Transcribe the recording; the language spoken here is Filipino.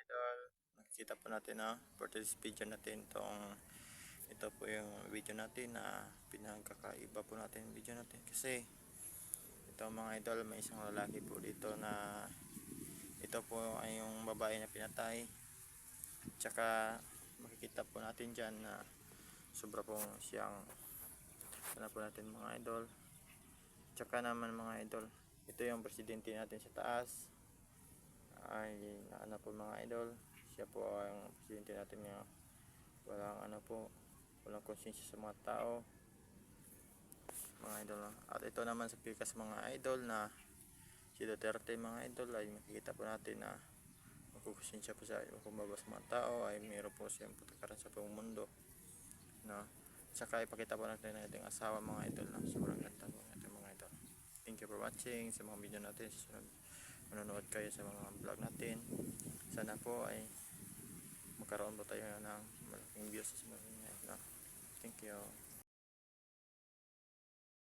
idol, nakikita po natin na for this video natin ito po yung video natin na pinagkakaiba po natin yung video natin kasi ito mga idol, may isang lalaki po dito na ito po ay yung babae na pinatay, tsaka makikita po natin dyan na sobra pong siyang ano po natin mga idol. Tsaka naman mga idol, ito yung presidente natin sa taas ay ano po mga idol, siya po ang presidente natin nga walang ano po, walang konsensya sa mga tao mga idol. At ito naman sa pikas mga idol na si Duterte mga idol, ay makikita po natin na magkukonsensya po sa kumbaba sa mga tao, ay mayroon po siyang patakaran sa buong mundo, no? Saka ipakita po natin na ating asawa mga idol na sobrang ganda po natin mga idol. Thank you for watching sa mga video natin. Manonood kayo sa mga vlog natin. Sana po ay magkaroon po tayo ng malaking views sa mga video. Thank you.